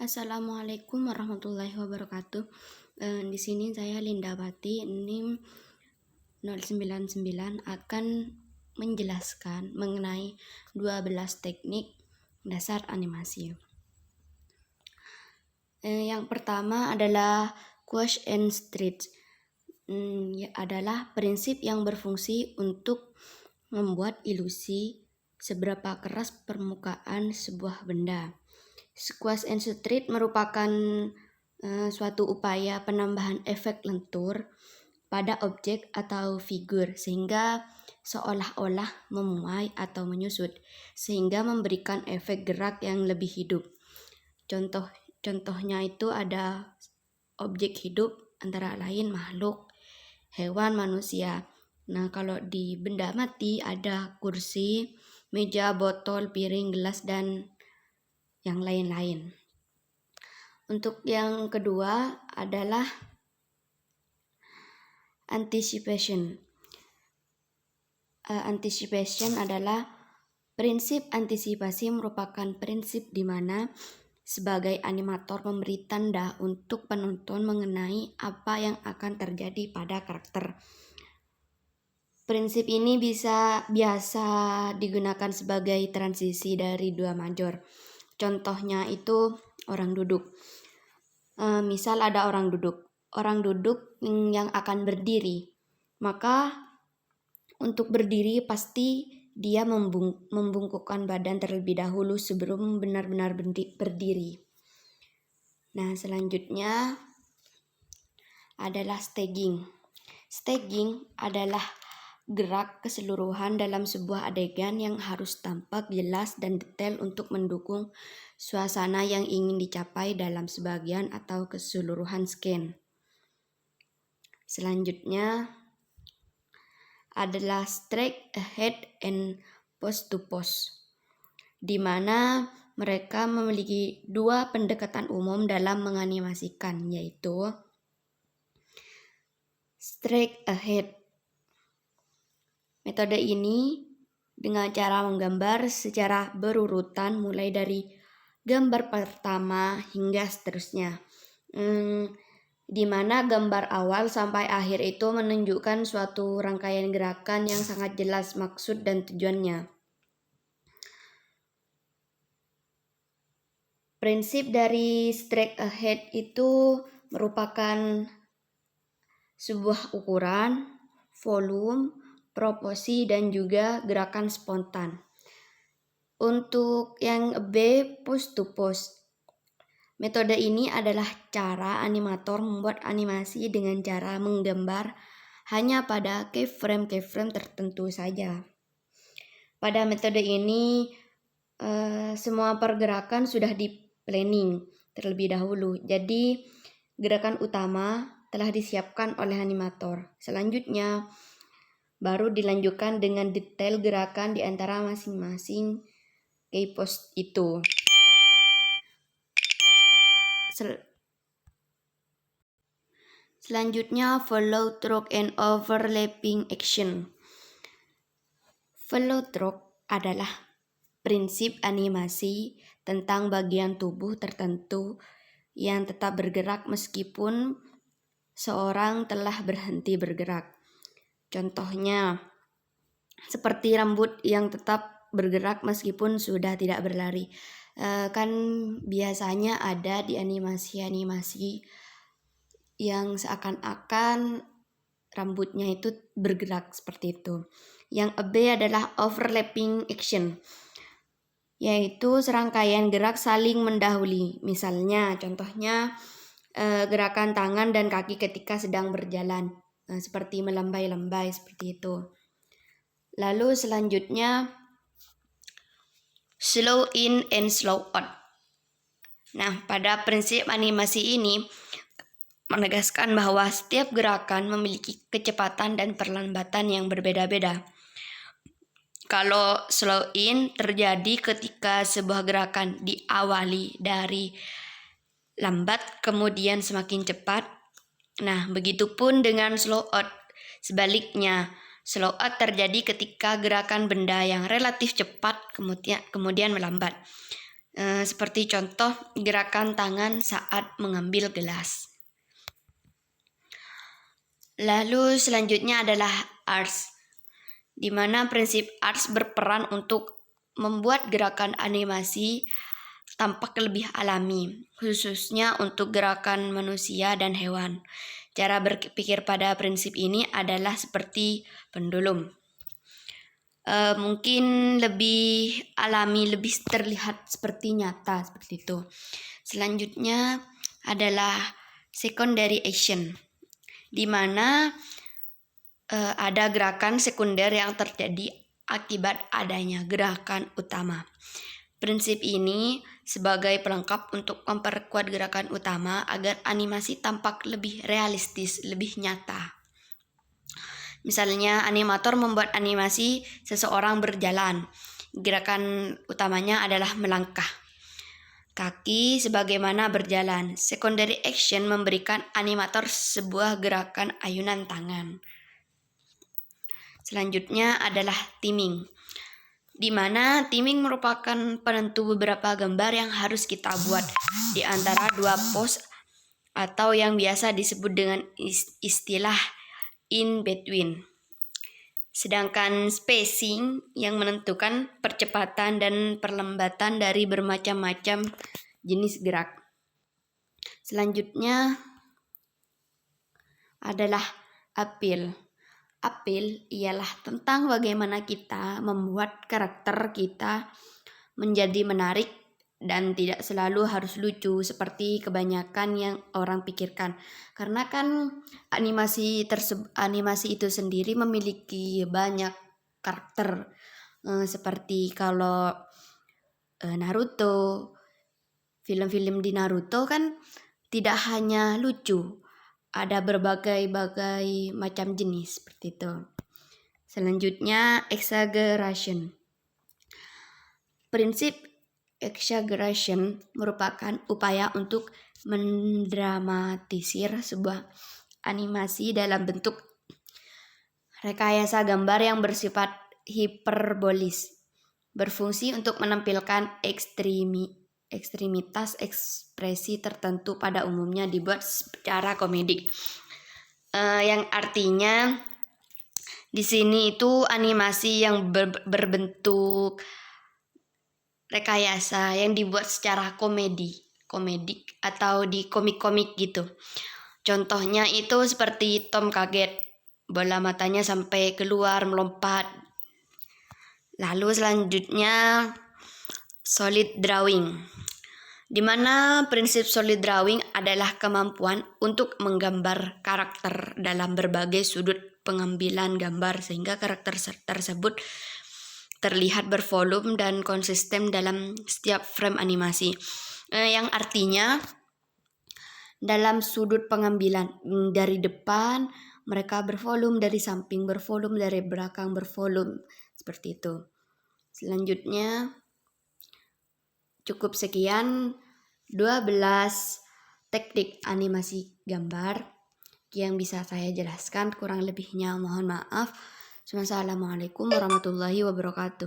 Assalamualaikum warahmatullahi wabarakatuh. Di sini saya Linda Bati, NIM 099 akan menjelaskan mengenai 12 teknik dasar animasi. Yang pertama adalah Quash and Stretch. Adalah prinsip yang berfungsi untuk membuat ilusi seberapa keras permukaan sebuah benda. Squash and Stretch merupakan suatu upaya penambahan efek lentur pada objek atau figur sehingga seolah-olah memuai atau menyusut, sehingga memberikan efek gerak yang lebih hidup. Contohnya itu ada objek hidup antara lain makhluk, hewan, manusia. Nah, kalau di benda mati ada kursi, meja, botol, piring, gelas, dan yang lain-lain. Untuk yang kedua adalah anticipation. Anticipation adalah prinsip antisipasi, merupakan prinsip di mana sebagai animator memberi tanda untuk penonton mengenai apa yang akan terjadi pada karakter. Prinsip ini biasa digunakan sebagai transisi dari dua major. Contohnya itu orang duduk. Misal ada orang duduk yang akan berdiri. Maka untuk berdiri pasti dia membungkukkan badan terlebih dahulu sebelum benar-benar berdiri. Nah, selanjutnya adalah staging. Staging adalah gerak keseluruhan dalam sebuah adegan yang harus tampak jelas dan detail untuk mendukung suasana yang ingin dicapai dalam sebagian atau keseluruhan scene. Selanjutnya adalah straight ahead and pose to pose, di mana mereka memiliki dua pendekatan umum dalam menganimasikan, yaitu straight ahead. Metode ini dengan cara menggambar secara berurutan mulai dari gambar pertama hingga seterusnya, di mana gambar awal sampai akhir itu menunjukkan suatu rangkaian gerakan yang sangat jelas maksud dan tujuannya. Prinsip dari straight ahead itu merupakan sebuah ukuran, volume, proporsi, dan juga gerakan spontan. Untuk yang B, pose to pose. Metode ini adalah cara animator membuat animasi dengan cara menggambar hanya pada keyframe tertentu saja. Pada metode ini semua pergerakan sudah di-planning terlebih dahulu. Jadi gerakan utama telah disiapkan oleh animator. Selanjutnya baru dilanjutkan dengan detail gerakan di antara masing-masing key pose itu. Selanjutnya follow through and overlapping action. Follow through adalah prinsip animasi tentang bagian tubuh tertentu yang tetap bergerak meskipun seorang telah berhenti bergerak. Contohnya seperti rambut yang tetap bergerak meskipun sudah tidak berlari. Kan biasanya ada di animasi-animasi yang seakan-akan rambutnya itu bergerak seperti itu. Yang B adalah overlapping action, yaitu serangkaian gerak saling mendahului. Misalnya, contohnya gerakan tangan dan kaki ketika sedang berjalan, seperti melambai-lambai seperti itu. Lalu selanjutnya slow in and slow out. Nah, pada prinsip animasi ini menegaskan bahwa setiap gerakan memiliki kecepatan dan perlambatan yang berbeda-beda. Kalau slow in terjadi ketika sebuah gerakan diawali dari lambat kemudian semakin cepat. Nah, begitupun dengan slow out. Sebaliknya, slow out terjadi ketika gerakan benda yang relatif cepat kemudian melambat. Seperti contoh gerakan tangan saat mengambil gelas. Lalu selanjutnya adalah arts, di mana prinsip arts berperan untuk membuat gerakan animasi tampak lebih alami, khususnya untuk gerakan manusia dan hewan. Cara berpikir pada prinsip ini adalah seperti pendulum. Mungkin lebih alami, lebih terlihat seperti nyata, seperti itu. Selanjutnya adalah secondary action, di mana ada gerakan sekunder yang terjadi akibat adanya gerakan utama. Prinsip ini sebagai pelengkap untuk memperkuat gerakan utama agar animasi tampak lebih realistis, lebih nyata. Misalnya animator membuat animasi seseorang berjalan. Gerakan utamanya adalah melangkah. Kaki sebagaimana berjalan. Secondary action memberikan animator sebuah gerakan ayunan tangan. Selanjutnya adalah timing, di mana timing merupakan penentu beberapa gambar yang harus kita buat di antara dua pose atau yang biasa disebut dengan istilah in between. Sedangkan spacing yang menentukan percepatan dan perlambatan dari bermacam-macam jenis gerak. Selanjutnya adalah appeal. Appeal ialah tentang bagaimana kita membuat karakter kita menjadi menarik dan tidak selalu harus lucu seperti kebanyakan yang orang pikirkan. Karena kan animasi itu sendiri memiliki banyak karakter. Seperti kalau Naruto, film-film di Naruto kan tidak hanya lucu, ada berbagai macam jenis seperti itu. Selanjutnya exaggeration. Prinsip exaggeration merupakan upaya untuk mendramatisir sebuah animasi dalam bentuk rekayasa gambar yang bersifat hiperbolis, berfungsi untuk menampilkan ekstremitas ekspresi tertentu, pada umumnya dibuat secara komedik. Yang artinya di sini itu animasi yang berbentuk rekayasa yang dibuat secara komedik atau di komik-komik gitu. Contohnya itu seperti Tom kaget, bola matanya sampai keluar melompat. Lalu selanjutnya solid drawing, di mana prinsip solid drawing adalah kemampuan untuk menggambar karakter dalam berbagai sudut pengambilan gambar sehingga karakter tersebut terlihat bervolume dan konsisten dalam setiap frame animasi. Yang artinya dalam sudut pengambilan dari depan mereka bervolume, dari samping bervolume, dari belakang bervolume, seperti itu. Selanjutnya cukup sekian 12 teknik animasi gambar yang bisa saya jelaskan. Kurang lebihnya mohon maaf. Wassalamualaikum warahmatullahi wabarakatuh.